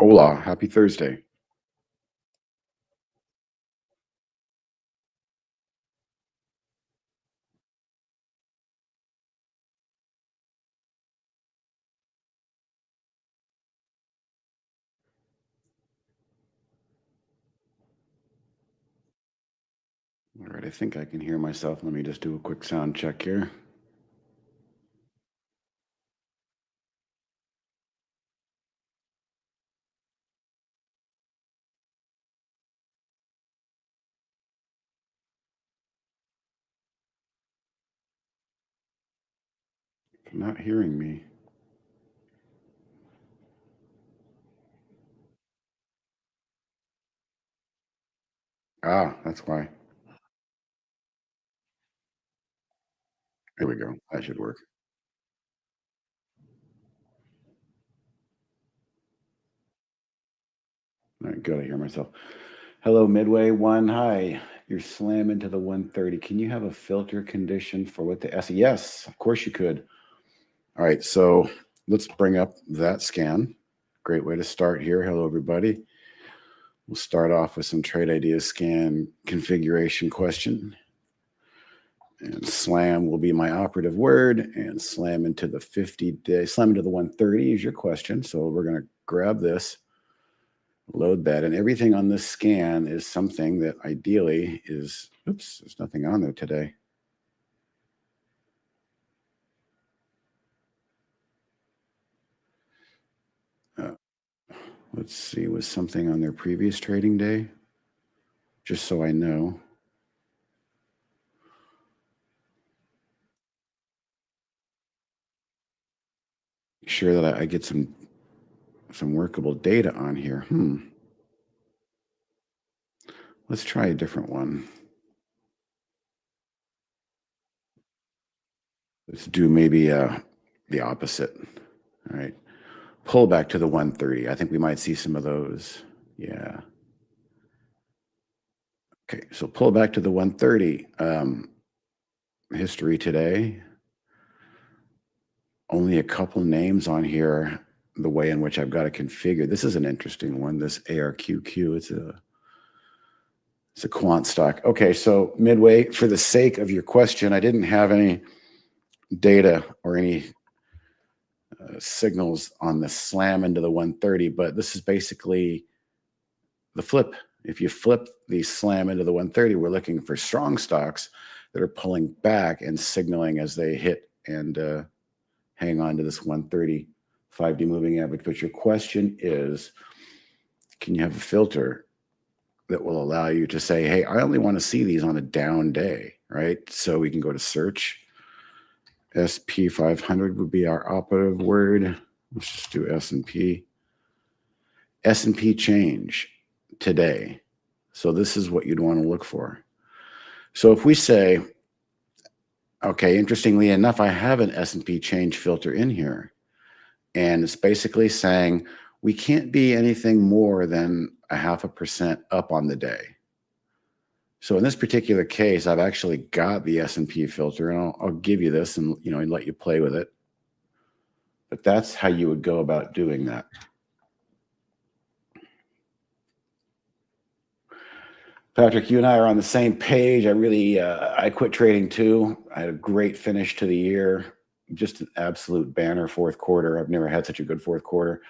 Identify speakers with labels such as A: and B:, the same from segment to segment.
A: Hola, happy Thursday. All right, I think I can hear myself. Let me just do a quick sound check here. If you're not hearing me. Ah, that's why. Here we go. That should work. All right, good. I hear myself. Hello, Midway One. Hi. You're slamming to the 130. Can you have a filter condition for what the S? Yes, of course you could. All right, so let's bring up that scan. Great way to start here. Hello, everybody. We'll start off with some trade ideas scan configuration question. And slam will be my operative word, and slam into the 50-day, slam into the 130 is your question. So we're going to grab this, load that, and everything on this scan is something that ideally is, oops, there's nothing on there today. Uh, let's see, was something on their previous trading day? Just so I know. Sure that I get some workable data on here. Let's try a different one. Let's do maybe the opposite. All right. Pull back to the 130. I think we might see some of those. Yeah. Okay. So pull back to the 130. History today. Only a couple names on here. The way in which I've got to configure. This is an interesting one. This ARQQ. It's a quant stock. Okay. So Midway, for the sake of your question, I didn't have any data or any signals on the slam into the 130, but this is basically the flip. If you flip the slam into the 130, we're looking for strong stocks that are pulling back and signaling as they hit and hang on to this 130 5D moving average. But your question is, can you have a filter that will allow you to say, hey, I only want to see these on a down day, right? So we can go to search. SP 500 would be our operative word. Let's just do S&P. S&P change today. So this is what you'd want to look for. So if we say, okay, interestingly enough, I have an S&P change filter in here, and it's basically saying we can't be anything more than 0.5% up on the day. So in this particular case, I've actually got the S&P filter, and I'll give you this and let you play with it. But that's how you would go about doing that. Patrick, you and I are on the same page. I quit trading too. I had a great finish to the year, just an absolute banner fourth quarter. I've never had such a good fourth quarter.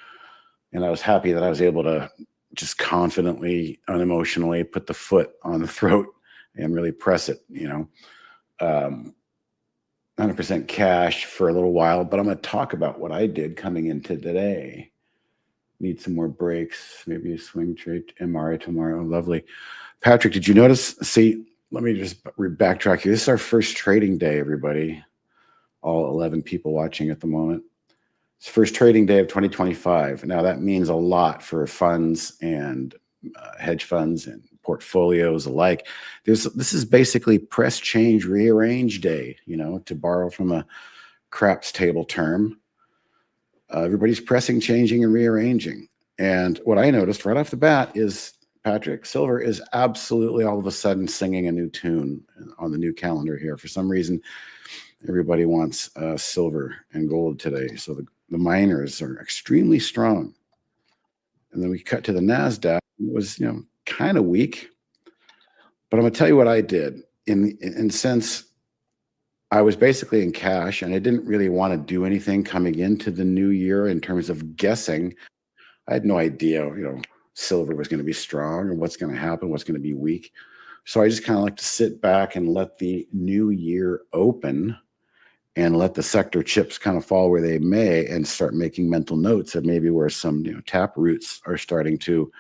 A: And I was happy that I was able to just confidently, unemotionally put the foot on the throat and really press it, 100% cash for a little while. But I'm going to talk about what I did coming into today. Need some more breaks, maybe a swing trade, MRA tomorrow. Lovely. Patrick, did you notice? See, let me just backtrack here. This is our first trading day, everybody. All 11 people watching at the moment. It's first trading day of 2025. Now, that means a lot for funds and hedge funds and portfolios alike. This is basically press, change, rearrange day, to borrow from a craps table term. Everybody's pressing, changing, and rearranging. And what I noticed right off the bat is, Patrick, silver is absolutely all of a sudden singing a new tune on the new calendar here. For some reason, everybody wants silver and gold today. So the miners are extremely strong. And then we cut to the NASDAQ. It was, kind of weak. But I'm going to tell you what I did. Since I was basically in cash and I didn't really want to do anything coming into the new year in terms of guessing, I had no idea, silver was going to be strong or what's going to happen, what's going to be weak. So I just kind of like to sit back and let the new year open and let the sector chips kind of fall where they may and start making mental notes of maybe where some tap roots are starting to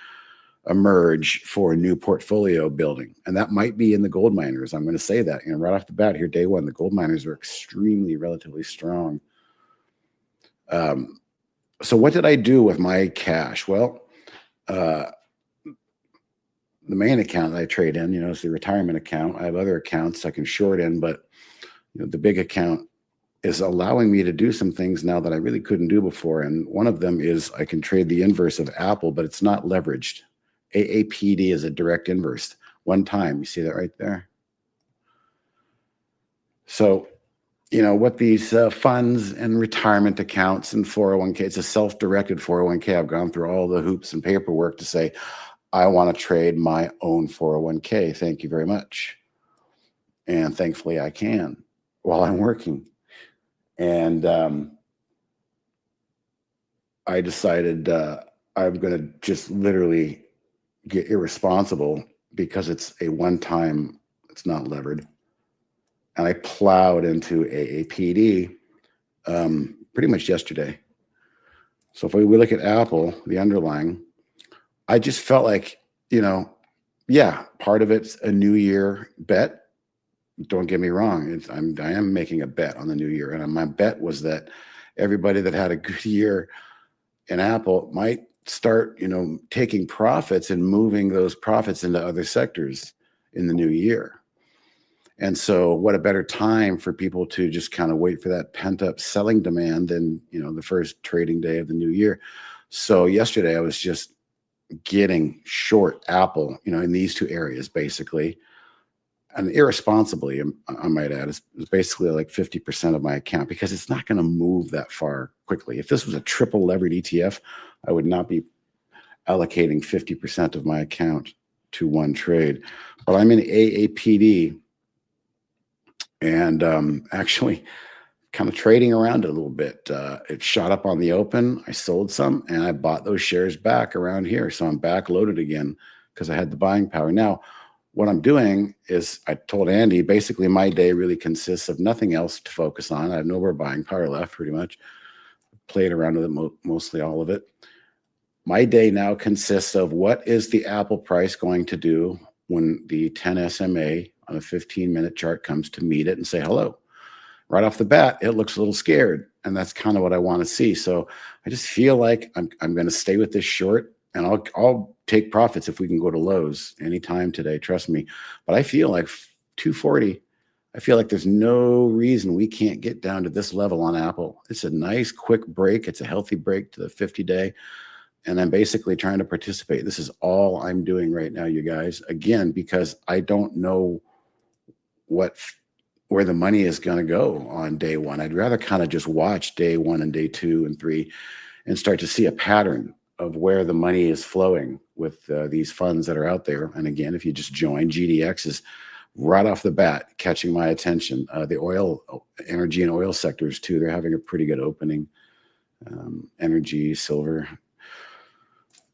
A: emerge for a new portfolio building. And that might be in the gold miners. I'm going to say that, right off the bat here, day one, the gold miners are extremely relatively strong. So what did I do with my cash? Well, the main account that I trade in, is the retirement account. I have other accounts I can short in, but the big account is allowing me to do some things now that I really couldn't do before. And one of them is I can trade the inverse of Apple, but it's not leveraged. AAPD is a direct inverse. One time, you see that right there? So, what these funds and retirement accounts and 401k, it's a self-directed 401k. I've gone through all the hoops and paperwork to say, I want to trade my own 401k. Thank you very much. And thankfully I can while I'm working. And I decided I'm going to just literally get irresponsible because it's a one-time, it's not levered. And I plowed into AAPD pretty much yesterday. So if we look at Apple, the underlying, I just felt like, part of it's a new year bet. Don't get me wrong. I am making a bet on the new year. And my bet was that everybody that had a good year in Apple might start, taking profits and moving those profits into other sectors in the new year. And so what a better time for people to just kind of wait for that pent up selling demand than, the first trading day of the new year. So yesterday I was just getting short Apple, in these two areas, basically. And irresponsibly, I might add, is basically like 50% of my account because it's not going to move that far quickly. If this was a triple levered ETF, I would not be allocating 50% of my account to one trade. But I'm in AAPD and actually kind of trading around it a little bit. It shot up on the open. I sold some and I bought those shares back around here. So I'm back loaded again because I had the buying power. Now, what I'm doing is I told Andy, basically my day really consists of nothing else to focus on. I have no more buying power left pretty much. Played around with it, mostly all of it. My day now consists of what is the Apple price going to do when the 10 SMA on a 15-minute chart comes to meet it and say hello. Right off the bat, it looks a little scared. And that's kind of what I want to see. So I just feel like I'm going to stay with this short. And I'll take profits if we can go to lows anytime today. Trust me. But I feel like 240. I feel like there's no reason we can't get down to this level on Apple. It's a nice quick break. It's a healthy break to the 50-day. And I'm basically trying to participate. This is all I'm doing right now, you guys. Again, because I don't know where the money is going to go on day one. I'd rather kind of just watch day one and day 2 and 3 and start to see a pattern of where the money is flowing with these funds that are out there. And again, if you just join, GDX is right off the bat catching my attention. The oil, energy and oil sectors too, they're having a pretty good opening. Energy, silver.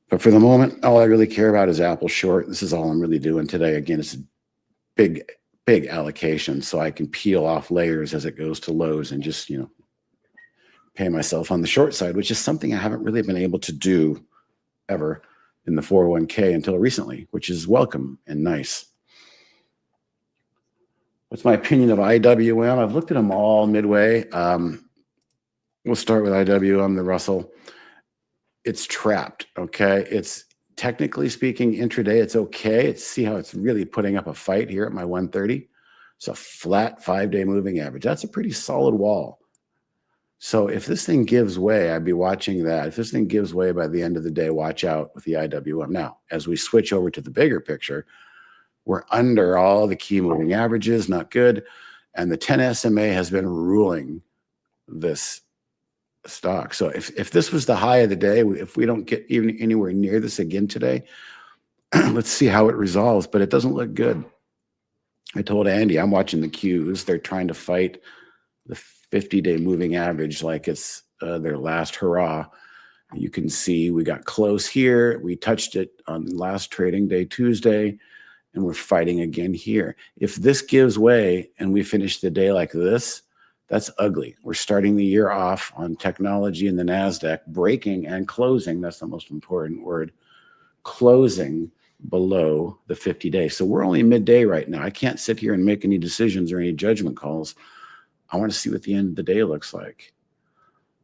A: But for the moment, all I really care about is Apple short. This is all I'm really doing today. Again, it's a big allocation, so I can peel off layers as it goes to lows and just, pay myself on the short side, which is something I haven't really been able to do ever in the 401k until recently, which is welcome and nice. What's my opinion of IWM? I've looked at them all midway. We'll start with IWM, the Russell. It's trapped, okay? It's technically speaking, intraday, it's okay. See how it's really putting up a fight here at my 130. It's a flat 5-day moving average. That's a pretty solid wall. So if this thing gives way, I'd be watching that. If this thing gives way by the end of the day, watch out with the IWM. Now, as we switch over to the bigger picture, we're under all the key moving averages, not good. And the 10 SMA has been ruling this stock. So if this was the high of the day, if we don't get even anywhere near this again today, let's see how it resolves. But it doesn't look good. I told Andy, I'm watching the Qs. They're trying to fight the 50-day moving average like it's their last hurrah. You can see we got close here. We touched it on last trading day, Tuesday, and we're fighting again here. If this gives way and we finish the day like this, that's ugly. We're starting the year off on technology in the NASDAQ, breaking and closing. That's the most important word. Closing below the 50-day. So we're only midday right now. I can't sit here and make any decisions or any judgment calls. I want to see what the end of the day looks like.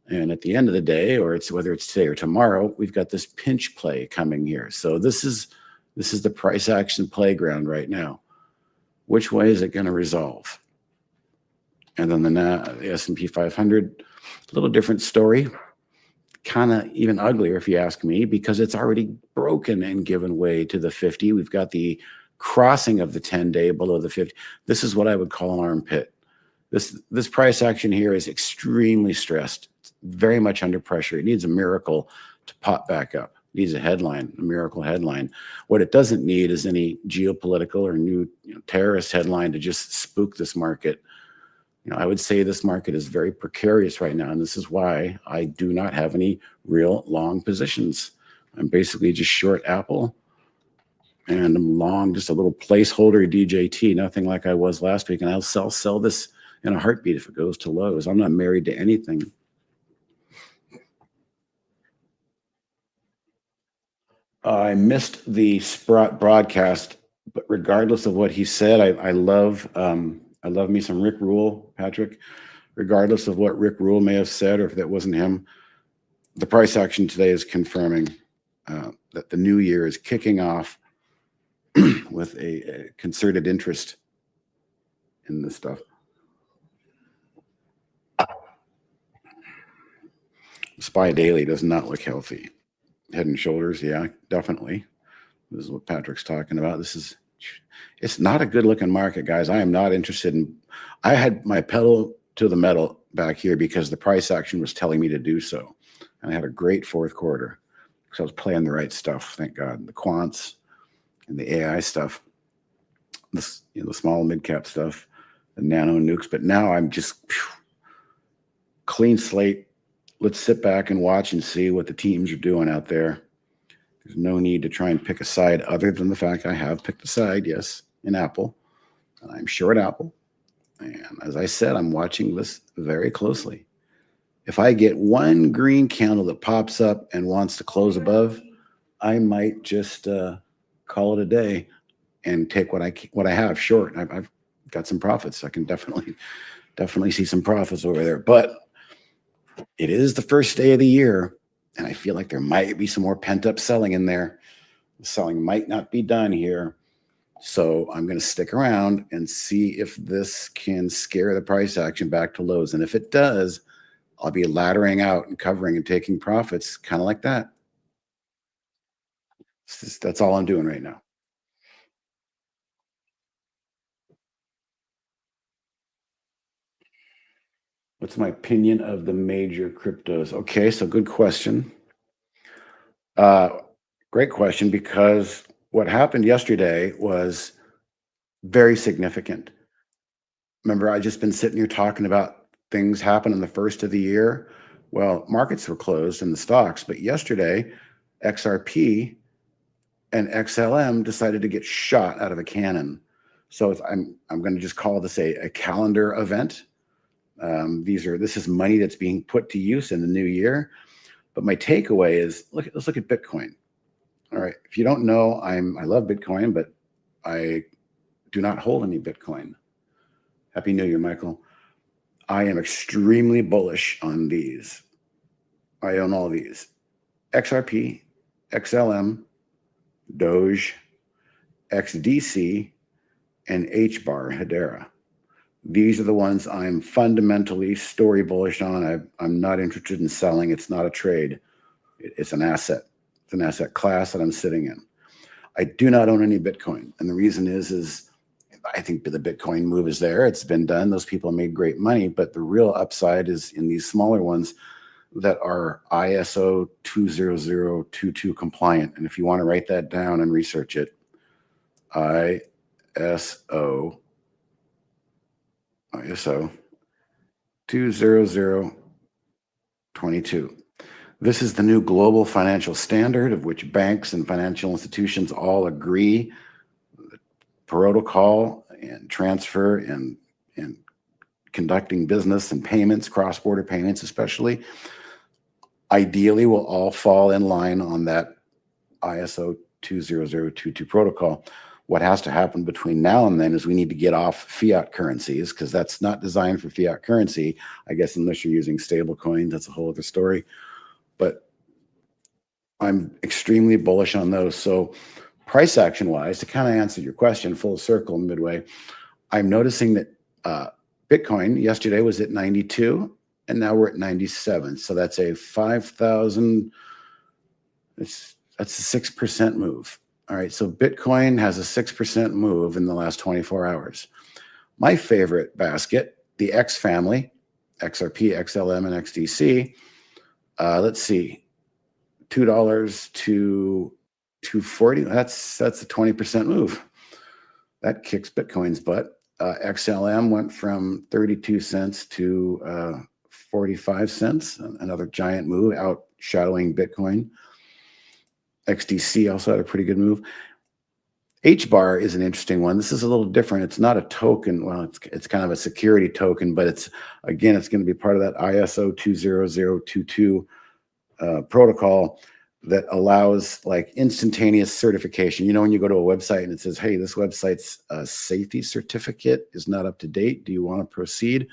A: And at the end of the day, or it's whether it's today or tomorrow, we've got this pinch play coming here. So this is the price action playground right now. Which way is it going to resolve? And then the S&P 500, a little different story. Kind of even uglier, if you ask me, because it's already broken and given way to the 50. We've got the crossing of the 10-day below the 50. This is what I would call an armpit. This price action here is extremely stressed. It's very much under pressure. It needs a miracle to pop back up. It needs a headline, a miracle headline. What it doesn't need is any geopolitical or new terrorist headline to just spook this market. I would say this market is very precarious right now, and this is why I do not have any real long positions. I'm basically just short Apple, and I'm long just a little placeholder DJT, nothing like I was last week, and I'll sell this in a heartbeat if it goes to lows. I'm not married to anything. I missed the Sprott broadcast, but regardless of what he said, I love me some Rick Rule, Patrick. Regardless of what Rick Rule may have said, or if that wasn't him, the price action today is confirming that the new year is kicking off with a concerted interest in this stuff. SPY Daily does not look healthy. Head and Shoulders, yeah, definitely. This is what Patrick's talking about. It's not a good looking market, guys. I am not interested in, I had my pedal to the metal back here because the price action was telling me to do so. And I had a great fourth quarter because I was playing the right stuff, thank God. The quants and the AI stuff, the small mid cap stuff, the nano nukes. But now I'm just clean slate. Let's sit back and watch and see what the teams are doing out there. There's no need to try and pick a side other than the fact I have picked a side, yes, in Apple. And I'm short Apple. And as I said, I'm watching this very closely. If I get one green candle that pops up and wants to close above, I might just call it a day and take what I have short. I've got some profits. I can definitely see some profits over there. But it is the first day of the year, and I feel like there might be some more pent-up selling in there. The selling might not be done here. So I'm going to stick around and see if this can scare the price action back to lows. And if it does, I'll be laddering out and covering and taking profits, kind of like that. That's all I'm doing right now. What's my opinion of the major cryptos? Okay, so good question. Great question, because what happened yesterday was very significant. Remember, I just been sitting here talking about things happen in the first of the year. Well, markets were closed in the stocks, but yesterday, XRP and XLM decided to get shot out of a cannon. So I'm going to just call this a calendar event. This is money that's being put to use in the new year. But my takeaway is, let's look at Bitcoin. All right, if you don't know, I love Bitcoin, but I do not hold any Bitcoin. Happy New Year, Michael. I am extremely bullish on these. I own all these: XRP, XLM, Doge, XDC, and HBAR, Hedera. These are the ones I'm fundamentally story bullish on. I'm not interested in selling. It's not a trade. It's an asset. It's an asset class that I'm sitting in. I do not own any Bitcoin. And the reason is I think the Bitcoin move is there. It's been done. Those people made great money, but the real upside is in these smaller ones that are ISO 20022 compliant. And if you want to write that down and research it, ISO 20022. This is the new global financial standard of which banks and financial institutions all agree. Protocol and transfer and conducting business and payments, cross-border payments especially, ideally will all fall in line on that ISO 20022 protocol. What has to happen between now and then is we need to get off fiat currencies, because that's not designed for fiat currency. I guess unless you're using stable coins, that's a whole other story. But I'm extremely bullish on those. So price action wise, to kind of answer your question full circle midway, I'm noticing that Bitcoin yesterday was at 92 and now we're at 97. So that's a 5,000, that's a 6% move. All right, so Bitcoin has a 6% move in the last 24 hours. My favorite basket, the X family, XRP, XLM, and XDC, let's see, $2 to 240. That's a 20% move. That kicks Bitcoin's butt. XLM went from 32 cents to 45 cents, another giant move, outshadowing Bitcoin. XDC also had a pretty good move. HBAR is an interesting one. This is a little different. It's not a token. Well, it's kind of a security token, but it's going to be part of that ISO 20022 protocol that allows like instantaneous certification. You know, when you go to a website and it says, hey, this website's safety certificate is not up to date. Do you want to proceed?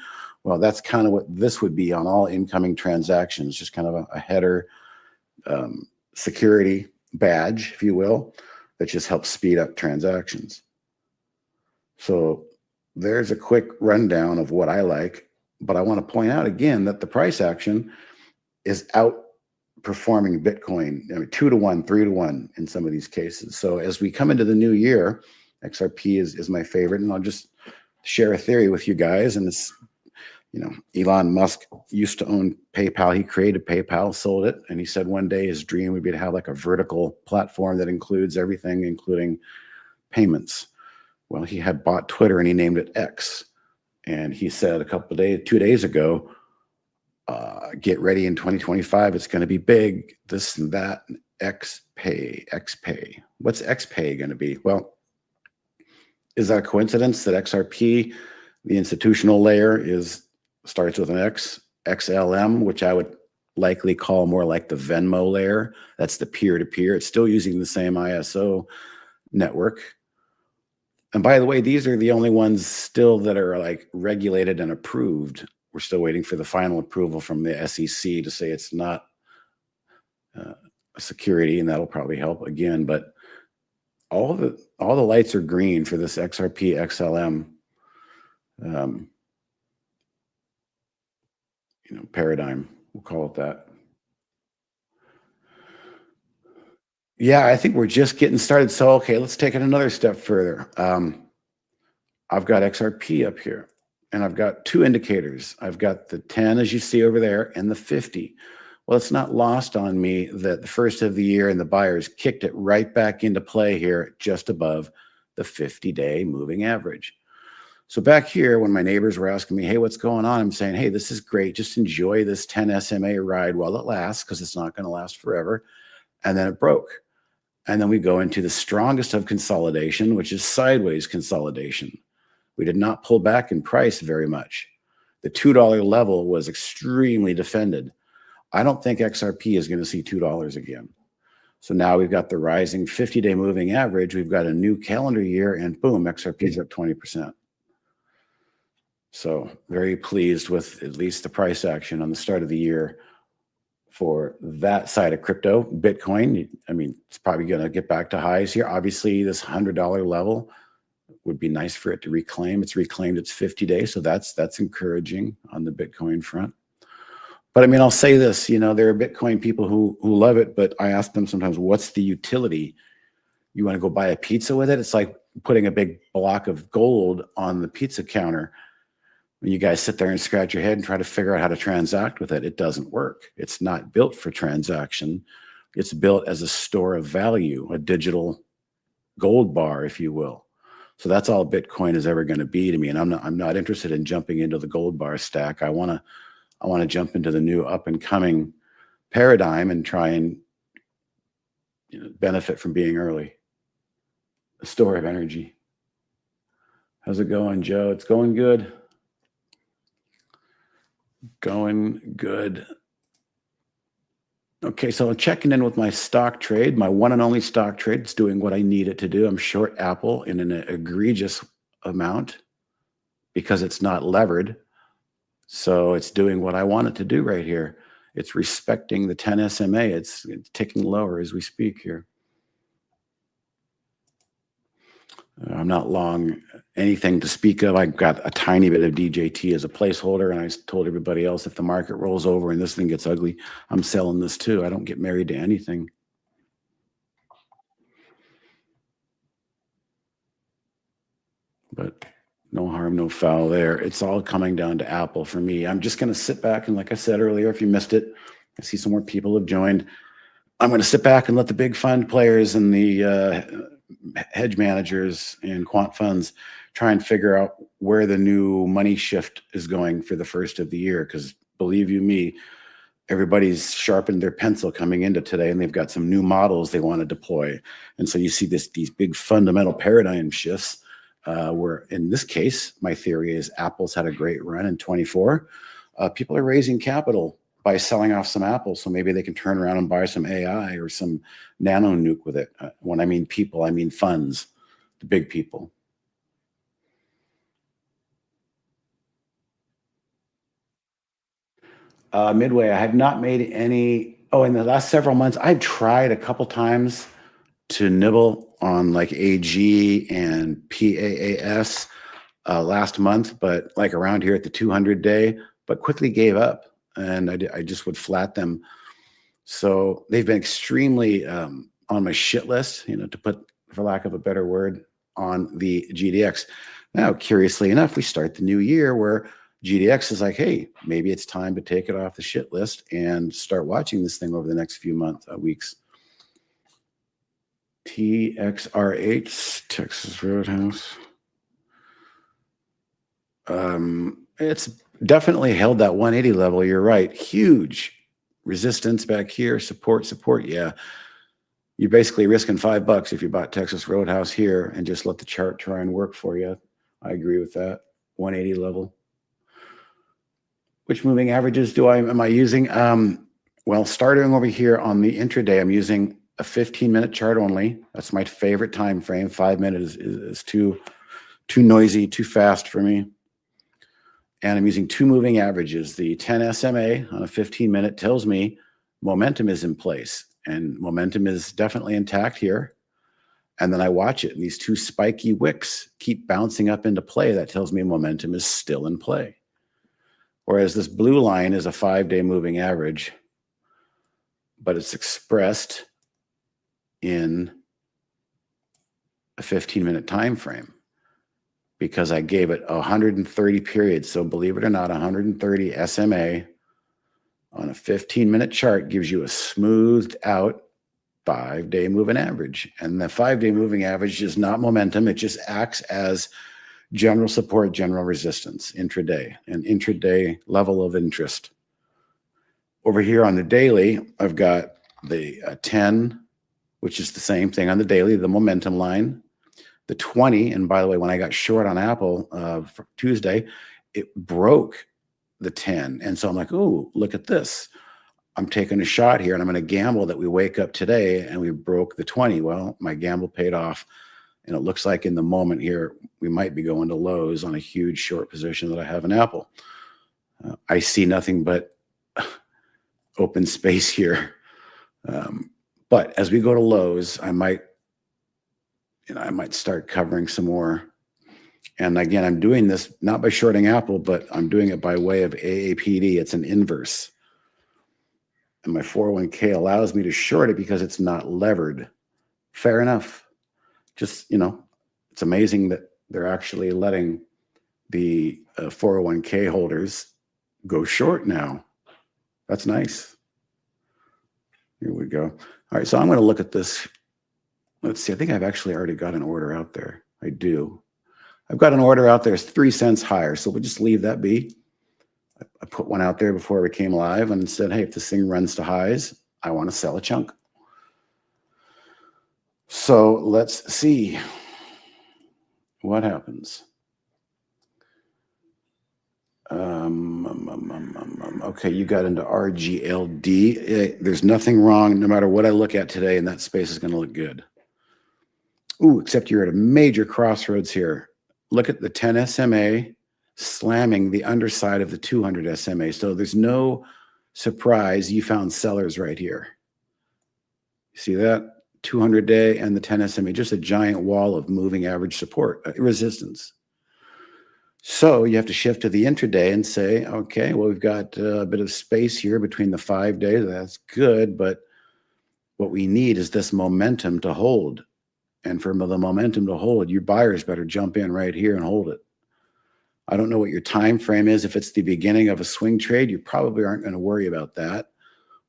A: Well, that's kind of what this would be on all incoming transactions, just kind of a header security badge, if you will, that just helps speed up transactions. So there's a quick rundown of what I like, but I want to point out again that the price action is outperforming Bitcoin, 2 to 1, 3 to 1 in some of these cases. So as we come into the new year, XRP is my favorite, and I'll just share a theory with you guys. And it's, Elon Musk used to own PayPal. He created PayPal, sold it, and he said one day his dream would be to have like a vertical platform that includes everything, including payments. Well, he had bought Twitter and he named it X. And he said 2 days ago, get ready in 2025. It's going to be big, this and that, and XPay. What's XPay going to be? Well, is that a coincidence that XRP, the institutional layer, starts with an X, XLM, which I would likely call more like the Venmo layer. That's the peer-to-peer. It's still using the same ISO network. And by the way, these are the only ones still that are like regulated and approved. We're still waiting for the final approval from the SEC to say it's not a security, and that'll probably help again. But all the lights are green for this XRP XLM paradigm. We'll call it that. Yeah, I think we're just getting started. So, okay, let's take it another step further. I've got XRP up here, and I've got two indicators. I've got the 10, as you see over there, and the 50. Well, it's not lost on me that the first of the year and the buyers kicked it right back into play here, just above the 50-day moving average. So back here, when my neighbors were asking me, hey, what's going on? I'm saying, hey, this is great. Just enjoy this 10 SMA ride while it lasts, because it's not going to last forever. And then it broke. And then we go into the strongest of consolidation, which is sideways consolidation. We did not pull back in price very much. The $2 level was extremely defended. I don't think XRP is going to see $2 again. So now we've got the rising 50-day moving average. We've got a new calendar year, and boom, XRP is up 20%. So very pleased with at least the price action on the start of the year for that side of crypto. Bitcoin, I mean, it's probably going to get back to highs here. Obviously, this $100 level would be nice for it to reclaim. It's reclaimed its 50-day, so that's encouraging on the Bitcoin front. But I mean, I'll say this, there are Bitcoin people who love it, but I ask them sometimes, what's the utility? You want to go buy a pizza with it? It's like putting a big block of gold on the pizza counter. When you guys sit there and scratch your head and try to figure out how to transact with it, it doesn't work. It's not built for transaction. It's built as a store of value, a digital gold bar, if you will. So that's all Bitcoin is ever going to be to me. And I'm not interested in jumping into the gold bar stack. I want to jump into the new up and coming paradigm and try and benefit from being early. A store of energy. How's it going, Joe? It's going good. Going good. Okay, so I'm checking in with my stock trade, my one and only stock trade. It's doing what I need it to do. I'm short Apple in an egregious amount because it's not levered. So it's doing what I want it to do right here. It's respecting the 10 SMA. It's ticking lower as we speak here. I'm not long anything to speak of. I've got a tiny bit of DJT as a placeholder, and I told everybody else if the market rolls over and this thing gets ugly, I'm selling this too. I don't get married to anything. But no harm, no foul there. It's all coming down to Apple for me. I'm just going to sit back and, like I said earlier, if you missed it, I see some more people have joined. I'm going to sit back and let the big fund players and the hedge managers and quant funds try and figure out where the new money shift is going for the first of the year. Because believe you me, everybody's sharpened their pencil coming into today, and they've got some new models they want to deploy. And so you see these big fundamental paradigm shifts. Where in this case, my theory is Apple's had a great run in 24. People are raising capital by selling off some Apple, so maybe they can turn around and buy some AI or some nano nuke with it. When I mean people, I mean funds, the big people. Midway, I have not made any. Oh, in the last several months, I've tried a couple times to nibble on like AG and PAAS last month, but like around here at the 200 day, but quickly gave up, and I just would flat them. So they've been extremely on my shit list, to put, for lack of a better word, on the GDX. Now, curiously enough, we start the new year where GDX is like, hey, maybe it's time to take it off the shit list and start watching this thing over the next few weeks. TXR8, Texas Roadhouse. It's definitely held that 180 level. You're right. Huge resistance back here. Support. Yeah. You're basically risking $5 if you bought Texas Roadhouse here and just let the chart try and work for you. I agree with that. 180 level. Which moving averages am I using? Well, starting over here on the intraday, I'm using a 15-minute chart only. That's my favorite time frame. 5 minutes is too noisy, too fast for me. And I'm using two moving averages. The 10 SMA on a 15-minute tells me momentum is in place, and momentum is definitely intact here. And then I watch it, and these two spiky wicks keep bouncing up into play. That tells me momentum is still in play. Whereas this blue line is a 5-day moving average, but it's expressed in a 15-minute time frame because I gave it 130 periods. So believe it or not, 130 SMA on a 15-minute chart gives you a smoothed out 5-day moving average. And the 5-day moving average is not momentum. It just acts as general support, general resistance, intraday, an intraday level of interest. Over here on the daily, I've got the 10, which is the same thing on the daily, the momentum line, the 20. And by the way, when I got short on Apple for Tuesday, it broke the 10. And so I'm like, oh, look at this. I'm taking a shot here, and I'm going to gamble that we wake up today and we broke the 20. Well, my gamble paid off. And it looks like in the moment here, we might be going to Lowe's on a huge short position that I have in Apple. I see nothing but open space here. But as we go to Lowe's, I might start covering some more. And again, I'm doing this not by shorting Apple, but I'm doing it by way of AAPD. It's an inverse. And my 401k allows me to short it because it's not levered. Fair enough. Just, it's amazing that they're actually letting the 401k holders go short now. That's nice. Here we go. All right, so I'm going to look at this. Let's see. I think I've actually already got an order out there. I do. I've got an order out there. It's 3 cents higher. So we'll just leave that be. I put one out there before we came live and said, hey, if this thing runs to highs, I want to sell a chunk. So let's see what happens. Okay, you got into RGLD. There's nothing wrong, no matter what I look at today, and that space is going to look good. Ooh, except you're at a major crossroads here. Look at the 10 SMA slamming the underside of the 200 SMA. So there's no surprise you found sellers right here. You see that? 200-day and the 10 SMA, just a giant wall of moving average support, resistance. So you have to shift to the intraday and say, okay, well, we've got a bit of space here between the 5 days. That's good, but what we need is this momentum to hold. And for the momentum to hold, your buyers better jump in right here and hold it. I don't know what your time frame is. If it's the beginning of a swing trade, you probably aren't going to worry about that.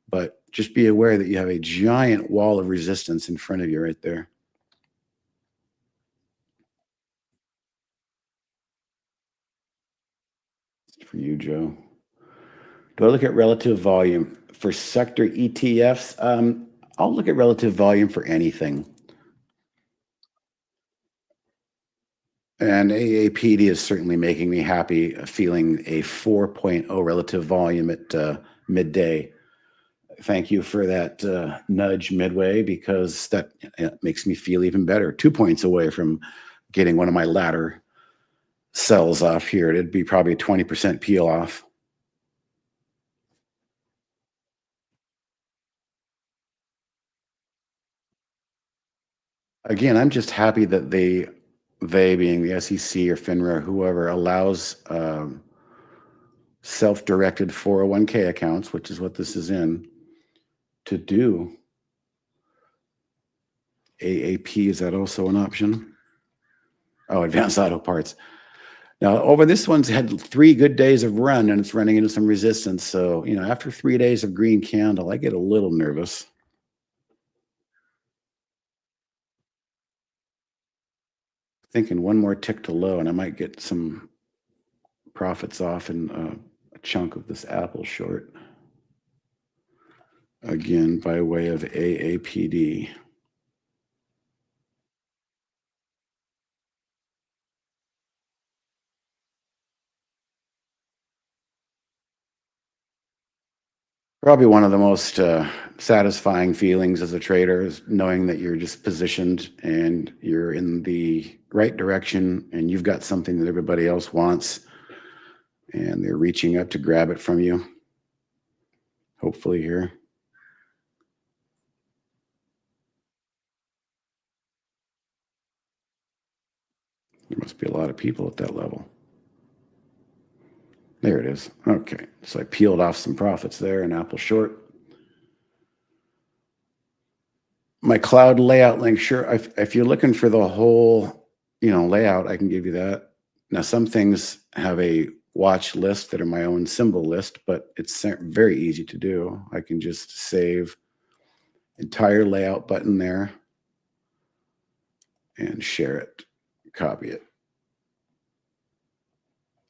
A: But just be aware that you have a giant wall of resistance in front of you right there. It's for you, Joe. Do I look at relative volume for sector ETFs? I'll look at relative volume for anything. And AAPD is certainly making me happy, feeling a 4.0 relative volume at midday. Thank you for that nudge midway, because that makes me feel even better. 2 points away from getting one of my ladder sells off here. It'd be probably a 20% peel off. Again, I'm just happy that they being the SEC or FINRA or whoever, allows self-directed 401k accounts, which is what this is in, to do AAP. Is that also an option? Oh, advanced auto parts. Now, over this one's had 3 good days of run, and it's running into some resistance. So, after 3 days of green candle, I get a little nervous. Thinking one more tick to low, and I might get some profits off in a chunk of this Apple short. Again, by way of AAPD. Probably one of the most satisfying feelings as a trader is knowing that you're just positioned and you're in the right direction and you've got something that everybody else wants and they're reaching up to grab it from you. Hopefully here. There must be a lot of people at that level. There it is. Okay, so I peeled off some profits there in Apple short. My cloud layout link, sure. If you're looking for the whole, layout, I can give you that. Now, some things have a watch list that are my own symbol list, but it's very easy to do. I can just save entire layout button there and share it, copy it.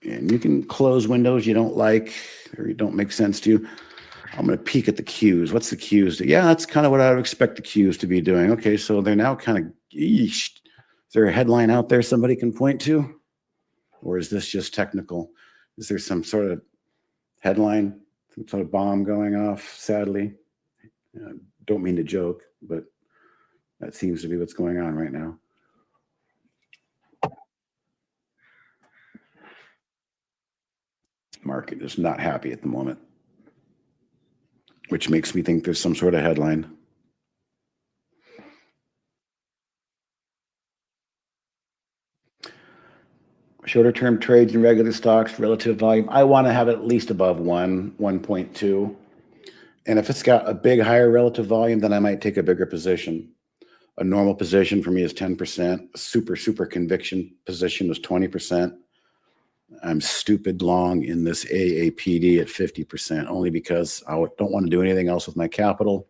A: And you can close windows you don't like or you don't make sense to you. I'm going to peek at the cues. What's the cues? Yeah, that's kind of what I would expect the cues to be doing. Okay, so they're now kind of, is there a headline out there somebody can point to? Or is this just technical? Is there some sort of headline, some sort of bomb going off, sadly? Don't mean to joke, but that seems to be what's going on right now. Market is not happy at the moment, which makes me think there's some sort of headline. Shorter term trades in regular stocks, relative volume. I want to have it at least above 1.2. And if it's got a big higher relative volume, then I might take a bigger position. A normal position for me is 10%. A super conviction position is 20%. I'm stupid long in this AAPD at 50%, only because I don't want to do anything else with my capital.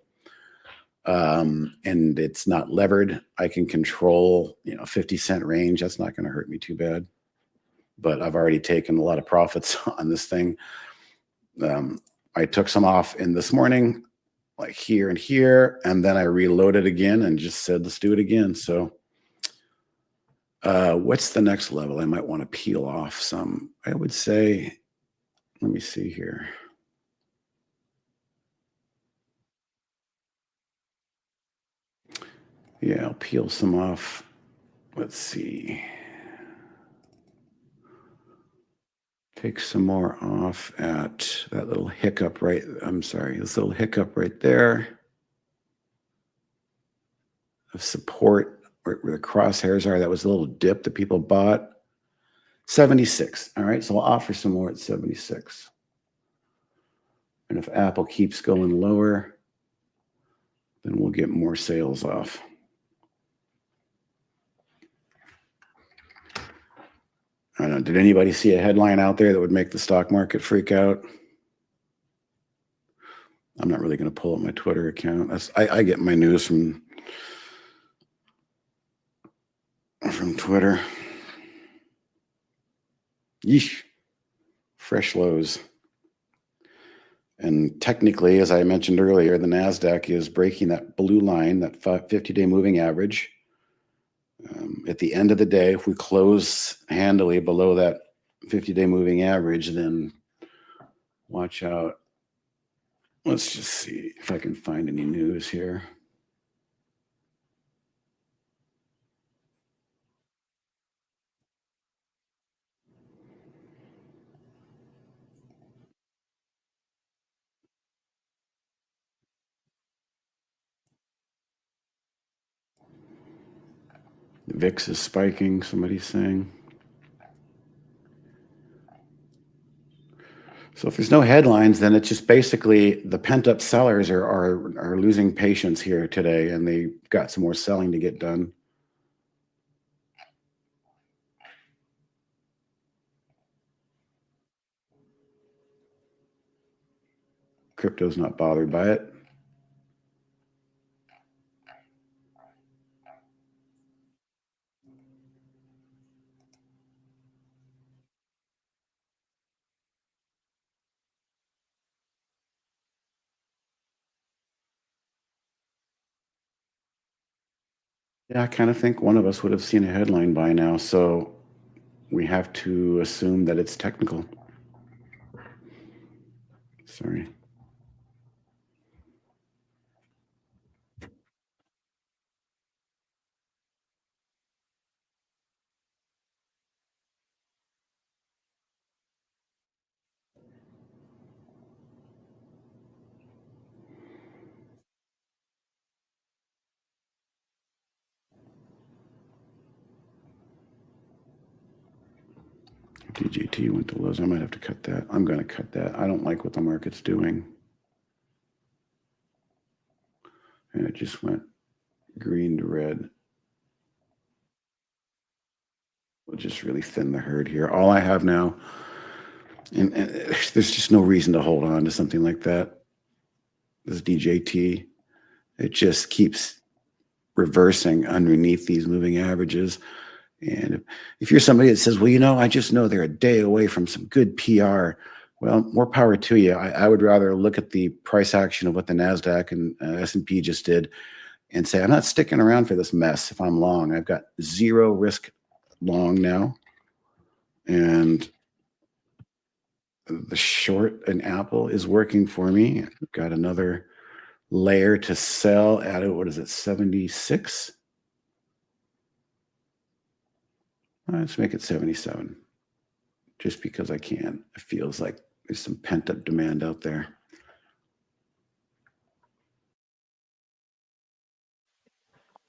A: And it's not levered. I can control, 50-cent range. That's not going to hurt me too bad. But I've already taken a lot of profits on this thing. I took some off in this morning, like here and here, and then I reloaded again and just said, let's do it again. So what's the next level? I might want to peel off some. I would say, let me see here. Yeah, I'll peel some off. Let's see. Take some more off at that little hiccup right. I'm sorry, this little hiccup right there of support where the crosshairs are. That was a little dip that people bought. 76. All right, so I'll offer some more at 76. And if Apple keeps going lower, then we'll get more sales off. I don't know. Did anybody see a headline out there that would make the stock market freak out? I'm not really going to pull up my Twitter account. I get my news from Twitter. Yeesh. Fresh lows. And technically, as I mentioned earlier, the NASDAQ is breaking that blue line, that 50-day moving average. At the end of the day, if we close handily below that 50-day moving average, then watch out. Let's just see if I can find any news here. The VIX is spiking, somebody's saying. So if there's no headlines, then it's just basically the pent-up sellers are losing patience here today, and they got some more selling to get done. Crypto's not bothered by it. Yeah, I kind of think one of us would have seen a headline by now, so we have to assume that it's technical. Sorry. DJT went to lows. I might have to cut that. I'm going to cut that. I don't like what the market's doing. And it just went green to red. We'll just really thin the herd here. All I have now, and there's just no reason to hold on to something like that. This DJT, it just keeps reversing underneath these moving averages. And if you're somebody that says, well, I just know they're a day away from some good PR, well, more power to you. I would rather look at the price action of what the NASDAQ and S&P just did and say, I'm not sticking around for this mess if I'm long. I've got zero risk long now. And the short in Apple is working for me. I've got another layer to sell at, what is it, 76? Let's make it 77, just because I can. It feels like there's some pent-up demand out there.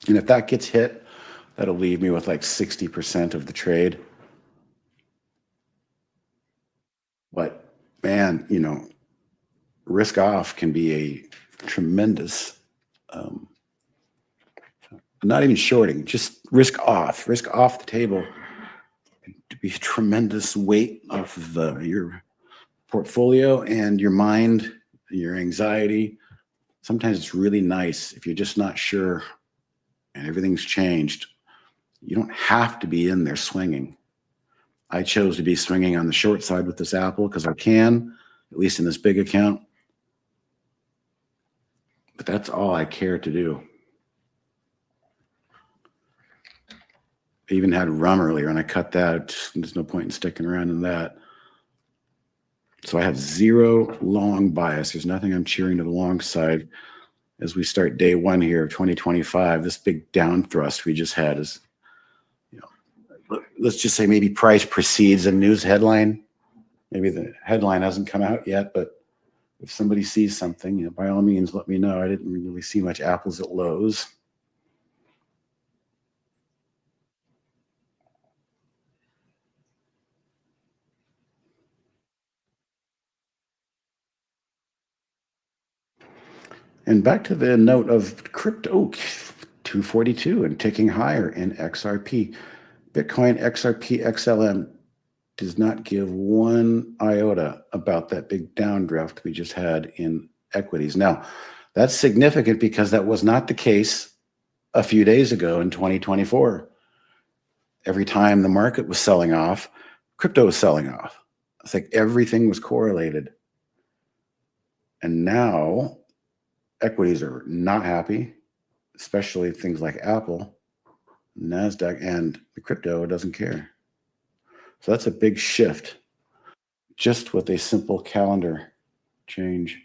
A: And if that gets hit, that'll leave me with like 60% of the trade. But man, risk off can be a tremendous, not even shorting, just risk off the table to be a tremendous weight off of your portfolio and your mind, your anxiety. Sometimes it's really nice if you're just not sure and everything's changed. You don't have to be in there swinging. I chose to be swinging on the short side with this Apple because I can, at least in this big account. But that's all I care to do. I even had rum earlier and I cut that. There's no point in sticking around in that. So I have zero long bias. There's nothing I'm cheering to the long side as we start day one here of 2025. This big down thrust we just had is, let's just say maybe price precedes a news headline. Maybe the headline hasn't come out yet, but if somebody sees something, by all means, let me know. I didn't really see much apples at Lowe's. And back to the note of crypto, 242 and ticking higher in XRP. Bitcoin XRP XLM does not give one iota about that big downdraft we just had in equities. Now, that's significant because that was not the case a few days ago in 2024. Every time the market was selling off, crypto was selling off. It's like everything was correlated. And now equities are not happy, especially things like Apple, NASDAQ, and the crypto doesn't care. So that's a big shift just with a simple calendar change.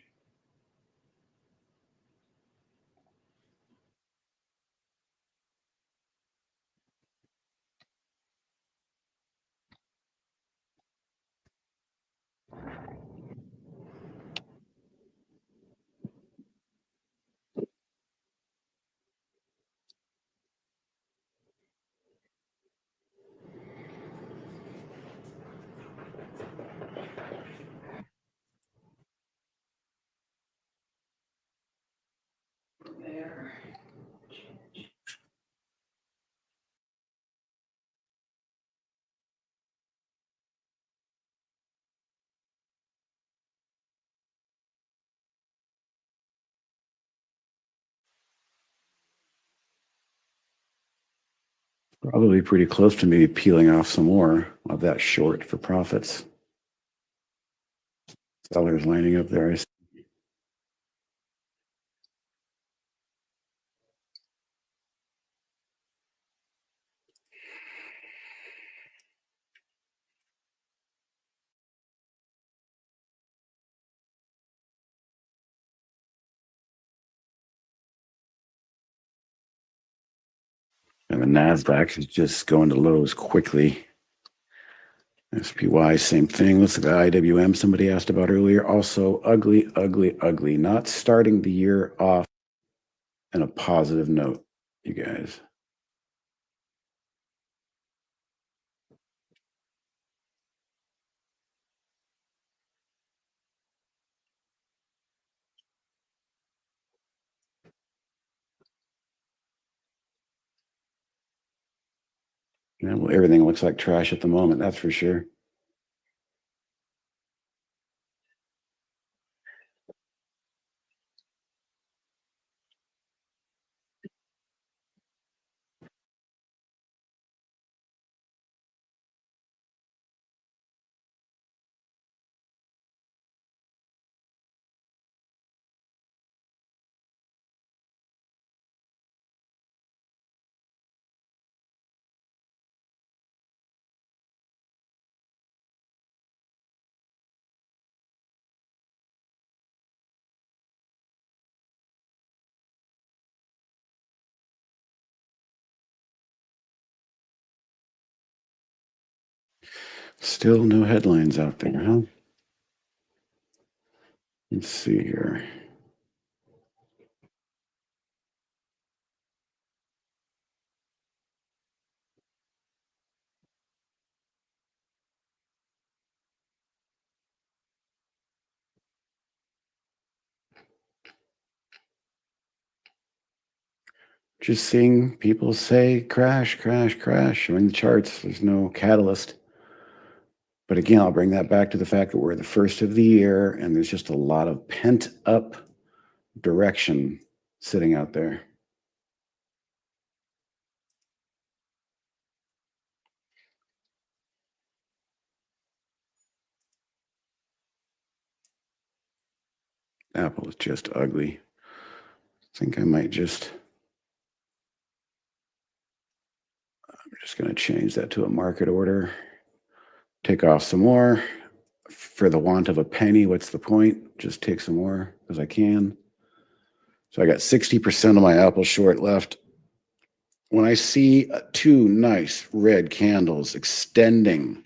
A: Probably pretty close to maybe peeling off some more of that short for profits. Sellers lining up there. And the NASDAQ is just going to lows quickly. SPY, same thing. Let's look at IWM, somebody asked about earlier. Also ugly, ugly, ugly. Not starting the year off in a positive note, you guys. Yeah, well, everything looks like trash at the moment, that's for sure. Still no headlines out there, huh? Let's see here. Just seeing people say crash, crash, crash, showing the charts. There's no catalyst. But again, I'll bring that back to the fact that we're the first of the year and there's just a lot of pent up direction sitting out there. Apple is just ugly. I think I might just, I'm just going to change that to a market order. Take off some more. For the want of a penny, what's the point? Just take some more because I can. So I got 60% of my Apple short left. When I see two nice red candles extending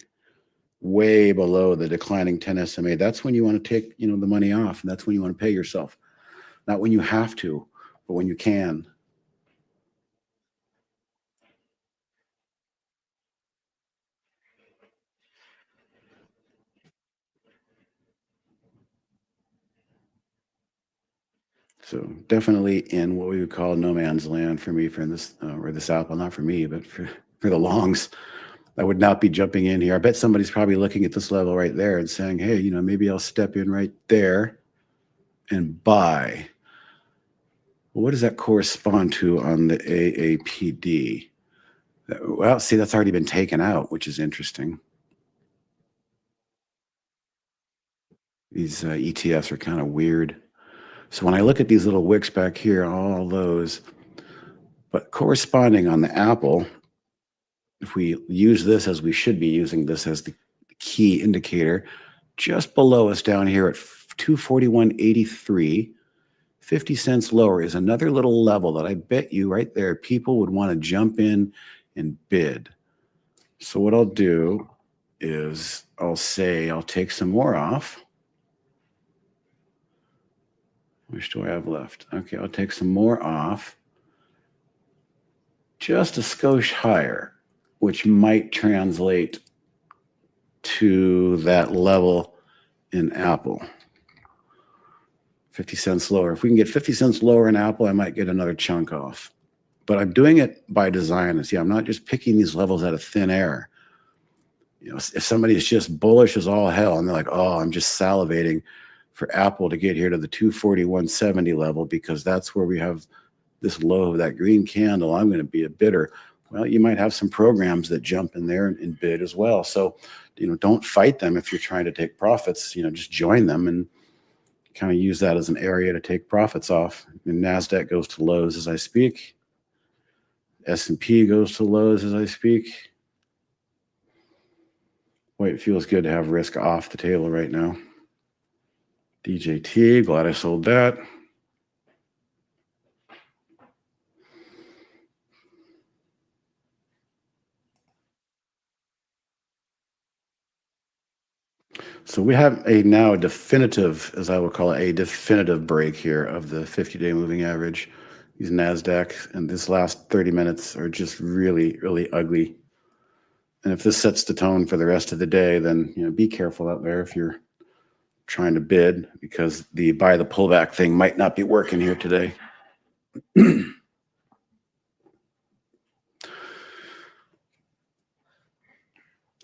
A: way below the declining 10 SMA, that's when you want to take, the money off, and that's when you want to pay yourself. Not when you have to, but when you can. So definitely in what we would call no man's land for me for this or this Apple, not for me, but for the longs. I would not be jumping in here. I bet somebody's probably looking at this level right there and saying, hey, maybe I'll step in right there and buy. Well, what does that correspond to on the AAPD? Well, see, that's already been taken out, which is interesting. These ETFs are kind of weird. So when I look at these little wicks back here, all those, but corresponding on the Apple, if we use this as we should be using this as the key indicator, just below us down here at 241.83, 50 cents lower is another little level that I bet you right there people would want to jump in and bid. So what I'll do is I'll take some more off. Which do I have left? Okay, I'll take some more off. Just a skosh higher, which might translate to that level in Apple. 50 cents lower. If we can get 50 cents lower in Apple, I might get another chunk off. But I'm doing it by design. See, I'm not just picking these levels out of thin air. If somebody is just bullish as all hell and they're like, oh, I'm just salivating for Apple to get here to the 241.70 level because that's where we have this low of that green candle, I'm going to be a bidder. Well, you might have some programs that jump in there and bid as well. So, don't fight them if you're trying to take profits. Just join them and kind of use that as an area to take profits off. And NASDAQ goes to lows as I speak. S&P goes to lows as I speak. Boy, it feels good to have risk off the table right now. DJT, glad I sold that. So we have now a definitive, as I would call it, a definitive break here of the 50-day moving average. These NASDAQ and this last 30 minutes are just really, really ugly. And if this sets the tone for the rest of the day, then be careful out there if you're trying to bid, because the buy the pullback thing might not be working here today.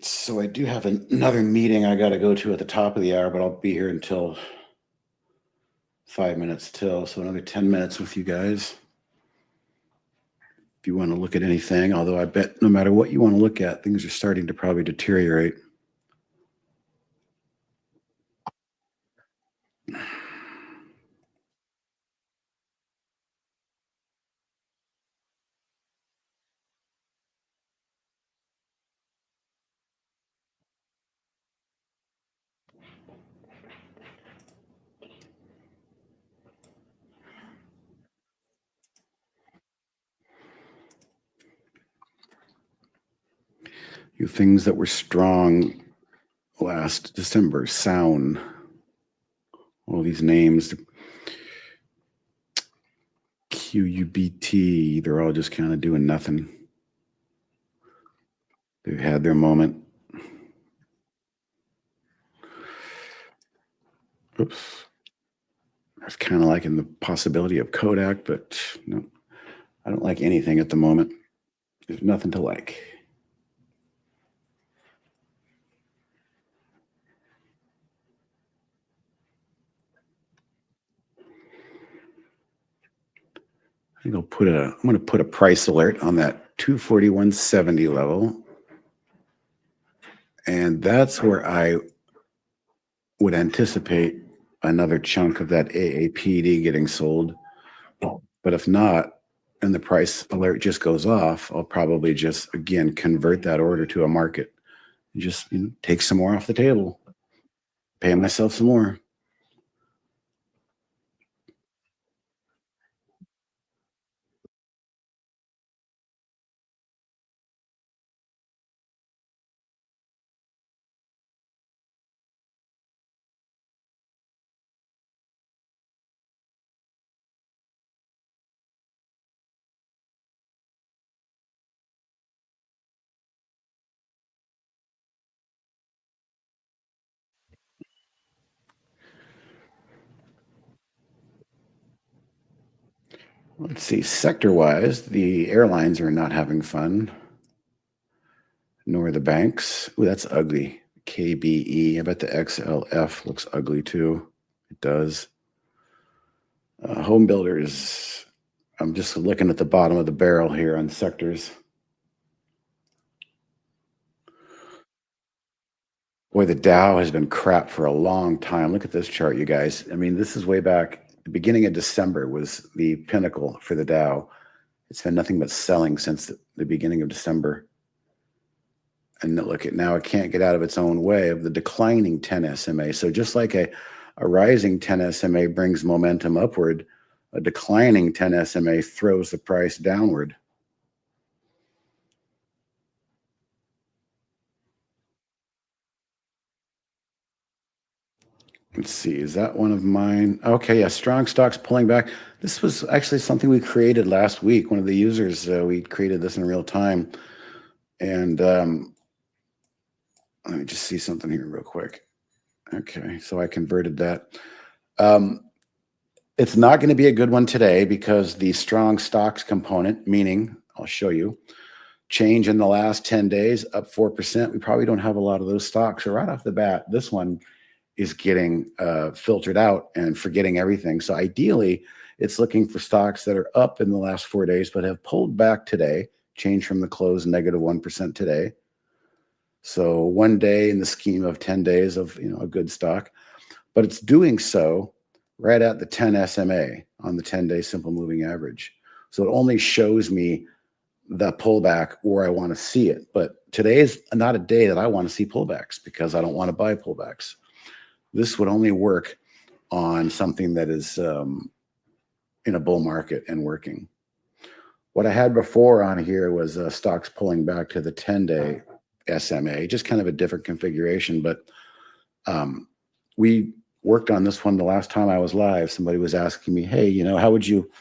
A: So I do have another meeting I got to go to at the top of the hour, but I'll be here until 5 minutes till. So another 10 minutes with you guys. If you want to look at anything, although I bet no matter what you want to look at, things are starting to probably deteriorate. You things that were strong last December, Sound, all these names, QUBT, they're all just kind of doing nothing. They've had their moment. Oops. I was kind of liking the possibility of Kodak, but no, I don't like anything at the moment. There's nothing to like. think I'm going to put a price alert on that 241.70 level. And that's where I would anticipate another chunk of that AAPD getting sold. But if not, and the price alert just goes off, I'll probably just again convert that order to a market. Just take some more off the table, pay myself some more. Let's see, sector wise, the airlines are not having fun, nor the banks. Ooh, that's ugly. KBE. I bet the XLF looks ugly too. It does. Home builders. I'm just looking at the bottom of the barrel here on sectors. Boy, the Dow has been crap for a long time. Look at this chart, you guys. I mean, this is way back. The beginning of December was the pinnacle for the Dow. It's been nothing but selling since the beginning of December. And look at now, it can't get out of its own way of the declining 10 SMA. So just like a rising 10 SMA brings momentum upward, a declining 10 SMA throws the price downward. Let's see, is that one of mine? Okay, yeah, strong stocks pulling back. This was actually something we created last week. One of the users, we created this in real time. And let me just see something here real quick. Okay, so I converted that. Um, it's not going to be a good one today because the strong stocks component, meaning I'll show you, change in the last 10 days up 4%. We probably don't have a lot of those stocks. So right off the bat, this one is getting filtered out and forgetting everything. So ideally, it's looking for stocks that are up in the last 4 days but have pulled back today, changed from the close -1% today. So one day in the scheme of 10 days of a good stock, but it's doing so right at the 10 SMA on the 10-day simple moving average. So it only shows me the pullback where I want to see it. But today is not a day that I want to see pullbacks because I don't want to buy pullbacks. This would only work on something that is in a bull market and working. What I had before on here was stocks pulling back to the 10-day SMA, just kind of a different configuration. But we worked on this one the last time I was live. Somebody was asking me, "Hey, how would you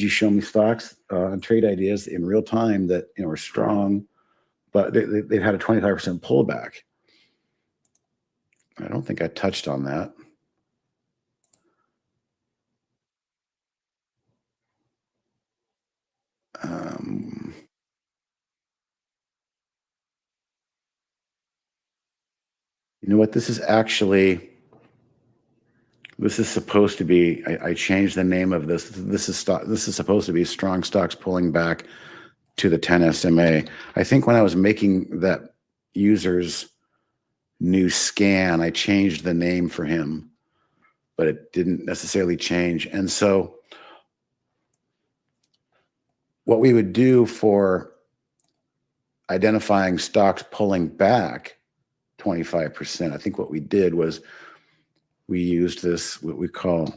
A: show me stocks and trade ideas in real time that are strong, but they've had a 25% pullback?" I don't think I touched on that. Um, you know what? This is supposed to be. I changed the name of this. This is supposed to be strong stocks pulling back to the 10 SMA. I think when I was making that user's new scan, I changed the name for him, but it didn't necessarily change. And so, what we would do for identifying stocks pulling back 25%, I think what we did was we used this, what we call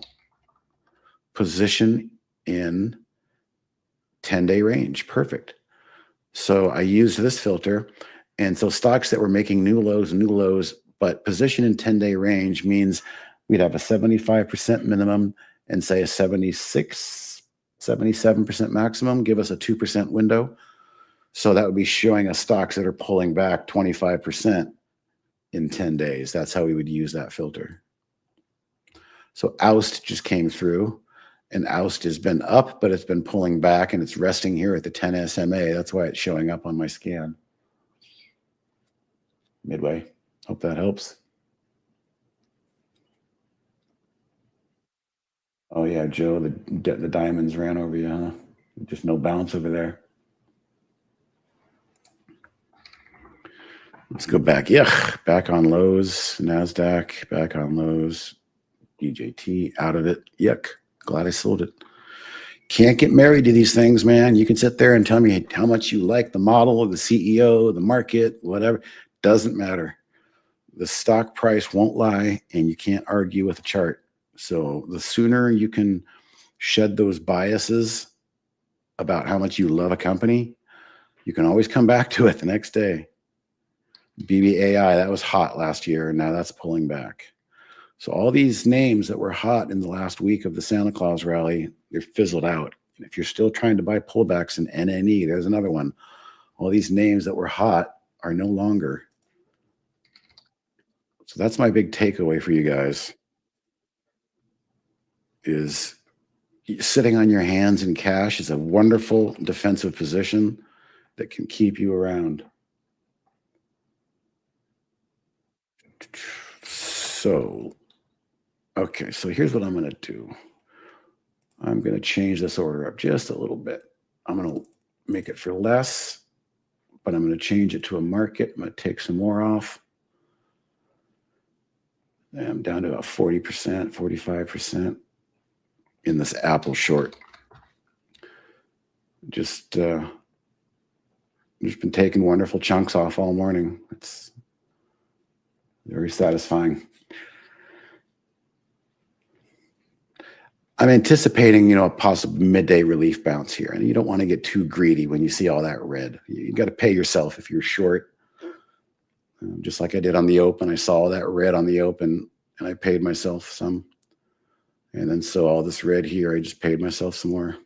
A: position in 10-day range. Perfect. So I used this filter. And so stocks that were making new lows, but position in 10-day range means we'd have a 75% minimum and say a 76, 77% maximum, give us a 2% window. So that would be showing us stocks that are pulling back 25% in 10 days. That's how we would use that filter. So Oust just came through, and Oust has been up, but it's been pulling back and it's resting here at the 10 SMA. That's why it's showing up on my scan. Midway. Hope that helps. Oh yeah, Joe, the diamonds ran over you, huh? Just no bounce over there. Let's go back. Yeah, back on lows. NASDAQ, back on lows. DJT, out of it. Yuck. Glad I sold it. Can't get married to these things, man. You can sit there and tell me how much you like the model, the CEO, the market, whatever. Doesn't matter. The stock price won't lie, and you can't argue with a chart. So the sooner you can shed those biases about how much you love a company, you can always come back to it the next day. BBAI, that was hot last year, and now that's pulling back. So all these names that were hot in the last week of the Santa Claus rally, they're fizzled out. And if you're still trying to buy pullbacks in NNE, there's another one. All these names that were hot are no longer. So that's my big takeaway for you guys is sitting on your hands in cash is a wonderful defensive position that can keep you around. So, okay, so here's what I'm going to do. I'm going to change this order up just a little bit. I'm going to make it for less, but I'm going to change it to a market. I'm going to take some more off. And I'm down to about 40%, 45% in this Apple short. Just been taking wonderful chunks off all morning. It's very satisfying. I'm anticipating, a possible midday relief bounce here, and you don't want to get too greedy when you see all that red. You got to pay yourself if you're short. Just like I did on the open, I saw that red on the open, and I paid myself some. And then so all this red here, I just paid myself some more.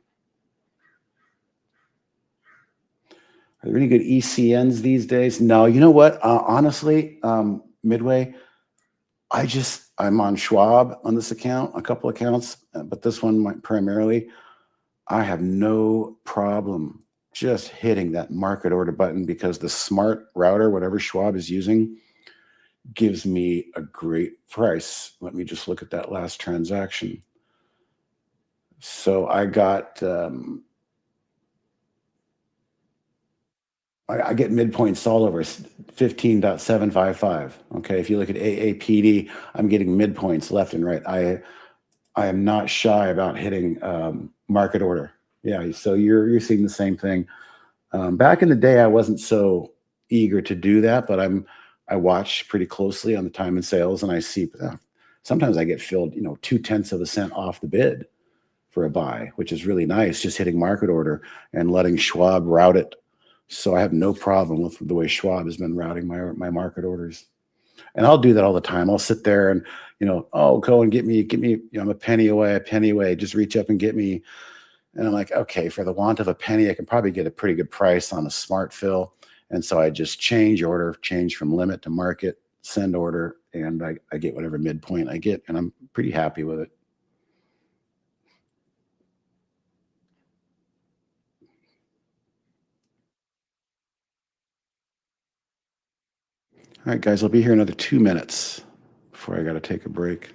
A: Are there any good ECNs these days? No, you know what? Honestly, Midway, I'm on Schwab on this account, a couple accounts, but this one primarily, I have no problem just hitting that market order button because the smart router, whatever Schwab is using, gives me a great price. Let me just look at that last transaction. So I got, I get midpoints all over 15.755. Okay. If you look at AAPD, I'm getting midpoints left and right. I am not shy about hitting market order. Yeah. So you're seeing the same thing. Back in the day, I wasn't so eager to do that, but I watch pretty closely on the time and sales, and I see sometimes I get filled, 2/10 of a cent off the bid for a buy, which is really nice. Just hitting market order and letting Schwab route it. So I have no problem with the way Schwab has been routing my market orders. And I'll do that all the time. I'll sit there and, go and get me, I'm a penny away, just reach up and get me. And I'm like, okay, for the want of a penny, I can probably get a pretty good price on a smart fill. And so I just change from limit to market, send order, and I get whatever midpoint I get. And I'm pretty happy with it. All right, guys, I'll be here another 2 minutes before I got to take a break.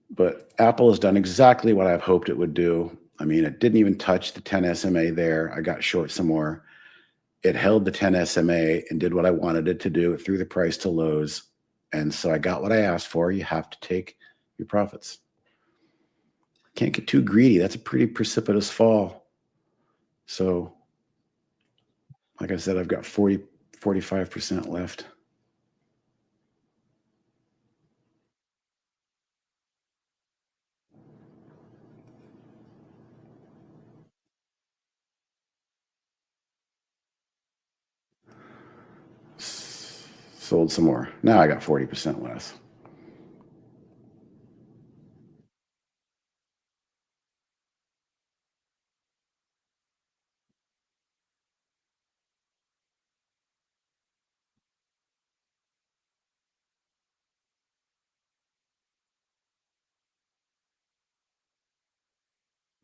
A: But Apple has done exactly what I've hoped it would do. I mean, it didn't even touch the 10 SMA there. I got short some more. It held the 10 SMA and did what I wanted it to do. It threw the price to lows. And so I got what I asked for. You have to take your profits. Can't get too greedy. That's a pretty precipitous fall. So, like I said, I've got 45% left. Sold some more. Now I got 40% less.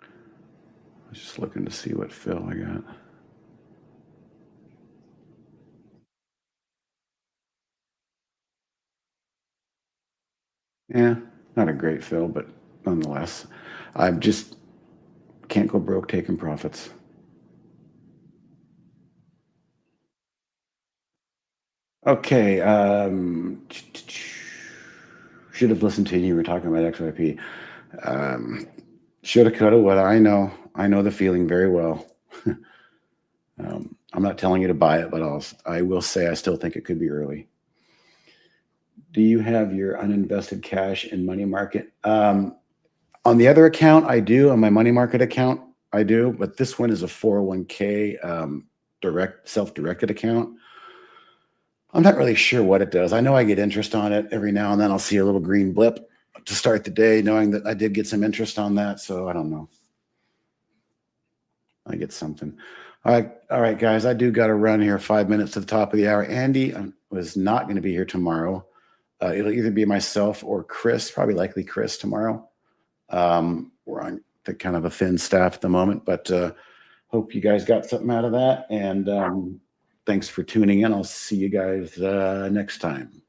A: I was just looking to see what fill I got. Yeah, Not a great fill, but nonetheless, I just can't go broke taking profits. Okay. Should have listened to you. You were talking about XYP. Um, Shoulda, coulda, woulda. I know the feeling very well. I'm not telling you to buy it, but I will say I still think it could be early. Do you have your uninvested cash in money market? On the other account, I do. On my money market account, I do. But this one is a 401k self-directed account. I'm not really sure what it does. I know I get interest on it every now and then. I'll see a little green blip to start the day, knowing that I did get some interest on that. So I don't know. I get something. All right, guys. I do got to run here 5 minutes to the top of the hour. Andy was not going to be here tomorrow. It'll either be myself or Chris. Probably likely Chris tomorrow. We're on the kind of a thin staff at the moment, but hope you guys got something out of that. And thanks for tuning in. I'll see you guys next time.